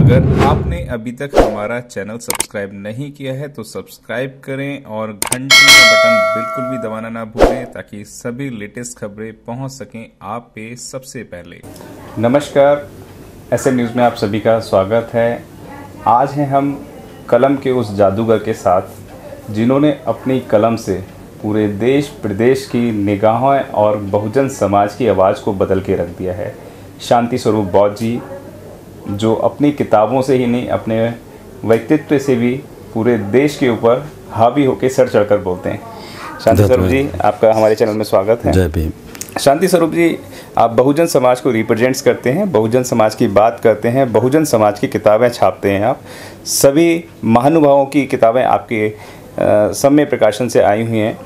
अगर आपने अभी तक हमारा चैनल सब्सक्राइब नहीं किया है तो सब्सक्राइब करें और घंटी का बटन बिल्कुल भी दबाना ना भूलें ताकि सभी लेटेस्ट खबरें पहुंच सकें आप पे सबसे पहले। नमस्कार, SM न्यूज़ में आप सभी का स्वागत है। आज हैं हम कलम के उस जादूगर के साथ जिन्होंने अपनी कलम से पूरे देश प्रदेश की निगाहें और बहुजन समाज की आवाज़ को बदल के रख दिया है। शांति स्वरूप बौद्ध जी, जो अपनी किताबों से ही नहीं अपने व्यक्तित्व से भी पूरे देश के ऊपर हावी होकर सर चढ़कर बोलते हैं। शांति स्वरूप जी, आपका हमारे चैनल में स्वागत है। जय भीम। शांति स्वरूप जी, आप बहुजन समाज को रिप्रेजेंट्स करते हैं, बहुजन समाज की बात करते हैं, बहुजन समाज की किताबें छापते हैं। आप सभी महानुभावों की किताबें आपके समय प्रकाशन से आई हुई हैं।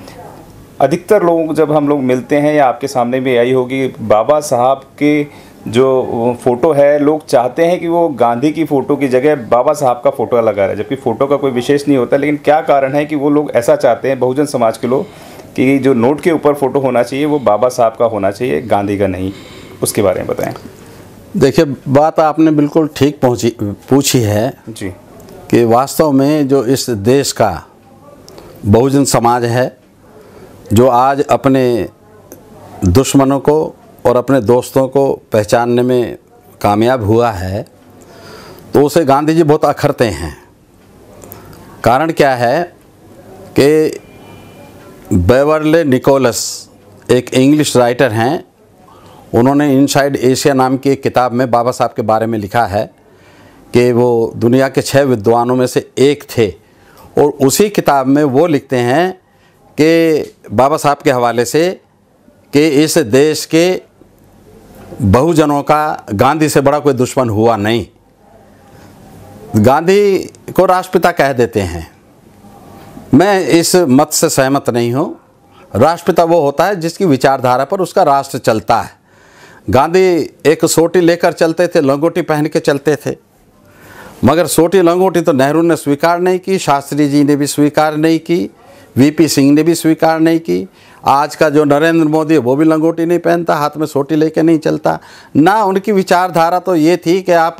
अधिकतर लोगों को जब हम लोग मिलते हैं या आपके सामने भी आई होगी, बाबा साहब के जो फ़ोटो है, लोग चाहते हैं कि वो गांधी की फ़ोटो की जगह बाबा साहब का फ़ोटो लगा रहे, जबकि फ़ोटो का कोई विशेष नहीं होता। लेकिन क्या कारण है कि वो लोग ऐसा चाहते हैं, बहुजन समाज के लोग, कि जो नोट के ऊपर फ़ोटो होना चाहिए वो बाबा साहब का होना चाहिए, गांधी का नहीं? उसके बारे में बताएं। देखिए, बात आपने बिल्कुल ठीक पूछी है जी, कि वास्तव में जो इस देश का बहुजन समाज है, जो आज अपने दुश्मनों को और अपने दोस्तों को पहचानने में कामयाब हुआ है, तो उसे गांधी जी बहुत अखरते हैं। कारण क्या है कि बेवर्ले निकोलस एक इंग्लिश राइटर हैं, उन्होंने इनसाइड एशिया नाम की एक किताब में बाबा साहब के बारे में लिखा है कि वो दुनिया के 6 विद्वानों में से एक थे। और उसी किताब में वो लिखते हैं कि बाबा साहब के हवाले से कि इस देश के बहुजनों का गांधी से बड़ा कोई दुश्मन हुआ नहीं। गांधी को राष्ट्रपिता कह देते हैं, मैं इस मत से सहमत नहीं हूँ। राष्ट्रपिता वो होता है जिसकी विचारधारा पर उसका राष्ट्र चलता है। गांधी एक सोटी लेकर चलते थे, लंगोटी पहन के चलते थे, मगर सोटी लंगोटी तो नेहरू ने स्वीकार नहीं की, शास्त्री जी ने भी स्वीकार नहीं की, VP सिंह ने भी स्वीकार नहीं की। आज का जो नरेंद्र मोदी है वो भी लंगोटी नहीं पहनता, हाथ में सोटी लेके नहीं चलता ना। उनकी विचारधारा तो ये थी कि आप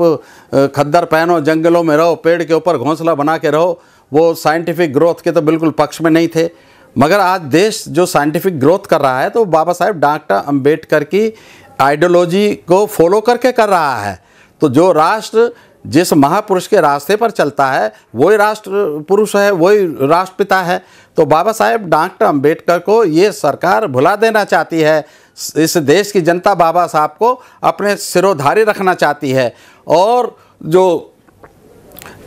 खद्दर पहनो, जंगलों में रहो, पेड़ के ऊपर घोंसला बना के रहो। वो साइंटिफिक ग्रोथ के तो बिल्कुल पक्ष में नहीं थे। मगर आज देश जो साइंटिफिक ग्रोथ कर रहा है तो बाबा साहेब डॉक्टर अम्बेडकर की आइडियोलॉजी को फॉलो करके कर रहा है। तो जो राष्ट्र जिस महापुरुष के रास्ते पर चलता है वही राष्ट्र पुरुष है, वही राष्ट्रपिता है। तो बाबा साहेब डॉक्टर अम्बेडकर को ये सरकार भुला देना चाहती है। इस देश की जनता बाबा साहब को अपने सिरोधारी रखना चाहती है, और जो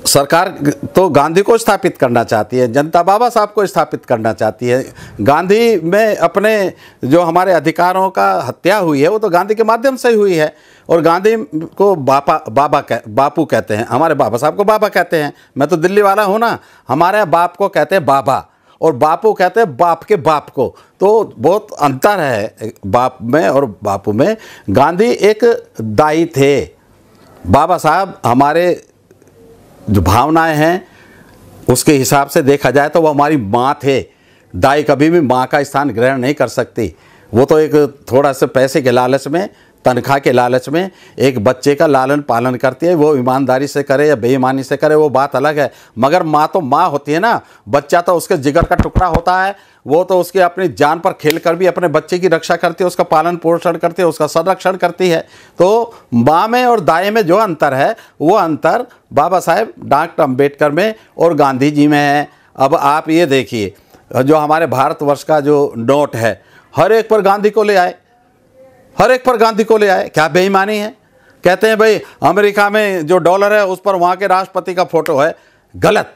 सरकार तो गांधी को स्थापित करना चाहती है, जनता बाबा साहब को स्थापित करना चाहती है। गांधी में अपने जो हमारे अधिकारों का हत्या हुई है वो तो गांधी के माध्यम से ही हुई है। और गांधी को बापू कहते हैं, हमारे बाबा साहब को बाबा कहते हैं। मैं तो दिल्ली वाला हूँ ना, हमारे बाप को कहते हैं बाबा और बापू कहते हैं बाप के बाप को। तो बहुत अंतर है बाप में और बापू में। गांधी एक दाई थे, बाबा साहब हमारे जो भावनाएं हैं उसके हिसाब से देखा जाए तो वो हमारी माँ थे। दाई कभी भी माँ का स्थान ग्रहण नहीं कर सकती। वो तो एक थोड़ा सा पैसे के लालच में, तनख्वाह के लालच में एक बच्चे का लालन पालन करती है। वो ईमानदारी से करे या बेईमानी से करे वो बात अलग है, मगर माँ तो माँ होती है ना। बच्चा तो उसके जिगर का टुकड़ा होता है, वो तो उसकी अपनी जान पर खेल कर भी अपने बच्चे की रक्षा करती है, उसका पालन पोषण करती है, उसका संरक्षण करती है। तो माँ में और दाई में जो अंतर है वो अंतर बाबा साहेब डॉक्टर अम्बेडकर में और गांधी जी में है। अब आप ये देखिए, जो हमारे भारतवर्ष का जो नोट है, हर एक पर गांधी को ले आए, हर एक पर गांधी को ले आए। क्या बेईमानी है? कहते हैं भाई अमेरिका में जो डॉलर है उस पर वहाँ के राष्ट्रपति का फ़ोटो है। गलत,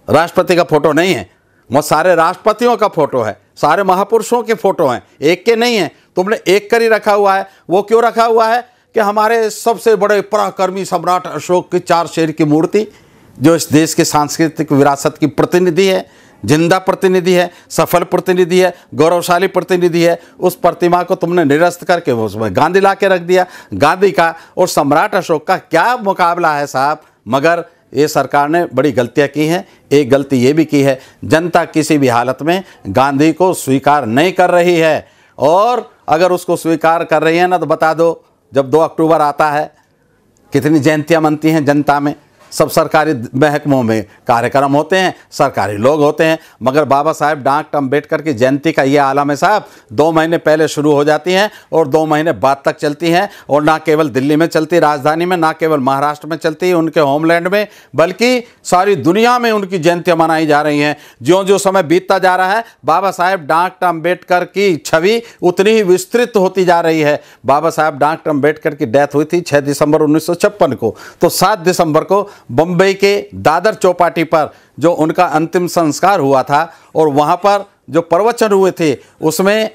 राष्ट्रपति का फ़ोटो नहीं है, वो सारे राष्ट्रपतियों का फ़ोटो है, सारे महापुरुषों के फ़ोटो हैं, एक के नहीं हैं। तुमने एक कर ही रखा हुआ है। वो क्यों रखा हुआ है? कि हमारे सबसे बड़े पराक्रमी सम्राट अशोक की 4 शेर की मूर्ति, जो इस देश की सांस्कृतिक विरासत की प्रतिनिधि है, जिंदा प्रतिनिधि है, सफल प्रतिनिधि है, गौरवशाली प्रतिनिधि है, उस प्रतिमा को तुमने निरस्त करके वो उसमें गांधी ला के रख दिया। गांधी का और सम्राट अशोक का क्या मुकाबला है साहब? मगर ये सरकार ने बड़ी गलतियां की हैं। एक गलती ये भी की है, जनता किसी भी हालत में गांधी को स्वीकार नहीं कर रही है। और अगर उसको स्वीकार कर रही है ना तो बता दो, जब 2 अक्टूबर आता है कितनी जयंतियाँ मनती हैं जनता में। सब सरकारी महकमों में कार्यक्रम होते हैं, सरकारी लोग होते हैं, मगर बाबा साहेब डॉक्टर अम्बेडकर की जयंती का ये आलम है साहब, 2 महीने पहले शुरू हो जाती हैं और 2 महीने बाद तक चलती हैं। और ना केवल दिल्ली में चलती, राजधानी में, ना केवल महाराष्ट्र में चलती, उनके होमलैंड में, बल्कि सारी दुनिया में उनकी जयंतियाँ मनाई जा रही हैं। ज्यों ज्यों समय बीतता जा रहा है, बाबा साहेब डॉक्टर अम्बेडकर की छवि उतनी ही विस्तृत होती जा रही है। बाबा साहेब डॉक्टर अम्बेडकर की डेथ हुई थी 6 दिसंबर 1956 को, तो 7 दिसंबर को बम्बई के दादर चौपाटी पर जो उनका अंतिम संस्कार हुआ था, और वहाँ पर जो प्रवचन हुए थे उसमें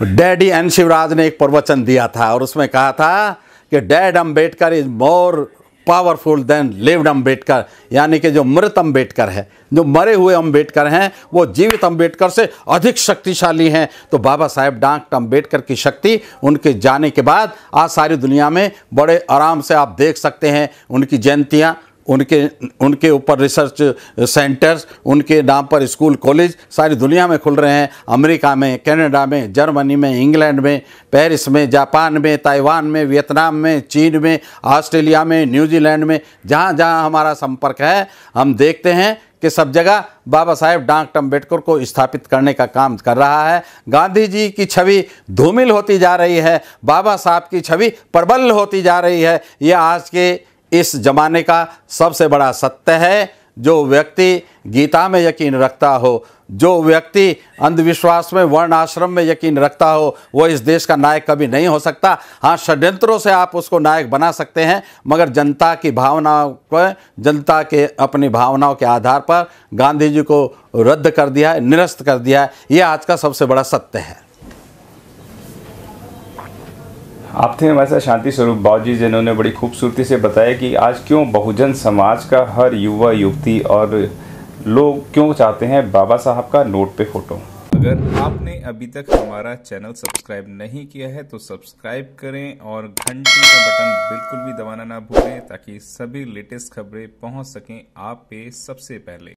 डैडी एन शिवराज ने एक प्रवचन दिया था और उसमें कहा था कि dad Ambedkar is more powerful than lived Ambedkar, यानी कि जो मृत अम्बेडकर है, जो मरे हुए अम्बेडकर हैं, वो जीवित अम्बेडकर से अधिक शक्तिशाली हैं। तो बाबा साहेब डॉक्टर अम्बेडकर की शक्ति उनके जाने के बाद आज सारी दुनिया में बड़े आराम से आप देख सकते हैं। उनकी जयंतियाँ, उनके ऊपर रिसर्च सेंटर्स, उनके नाम पर स्कूल कॉलेज सारी दुनिया में खुल रहे हैं। अमेरिका में, कनाडा में, जर्मनी में, इंग्लैंड में, पेरिस में, जापान में, ताइवान में, वियतनाम में, चीन में, ऑस्ट्रेलिया में, न्यूजीलैंड में, जहाँ जहाँ हमारा संपर्क है, हम देखते हैं कि सब जगह बाबा साहेब डॉक्टर अम्बेडकर को स्थापित करने का काम कर रहा है। गांधी जी की छवि धूमिल होती जा रही है, बाबा साहब की छवि प्रबल होती जा रही है। ये आज के इस जमाने का सबसे बड़ा सत्य है। जो व्यक्ति गीता में यकीन रखता हो, जो व्यक्ति अंधविश्वास में, वर्ण आश्रम में यकीन रखता हो, वो इस देश का नायक कभी नहीं हो सकता। हाँ, षड्यंत्रों से आप उसको नायक बना सकते हैं, मगर जनता की भावनाओं पर, जनता के अपनी भावनाओं के आधार पर गांधी जी को रद्द कर दिया है, निरस्त कर दिया है। ये आज का सबसे बड़ा सत्य है। आप थे हमारे साथ शांति स्वरूप बाबूजी, जिन्होंने बड़ी खूबसूरती से बताया कि आज क्यों बहुजन समाज का हर युवा युवती और लोग क्यों चाहते हैं बाबा साहब का नोट पे फोटो। अगर आपने अभी तक हमारा चैनल सब्सक्राइब नहीं किया है तो सब्सक्राइब करें और घंटी का बटन बिल्कुल भी दबाना ना भूलें, ताकि सभी लेटेस्ट खबरें पहुंच सकें आप पे सबसे पहले।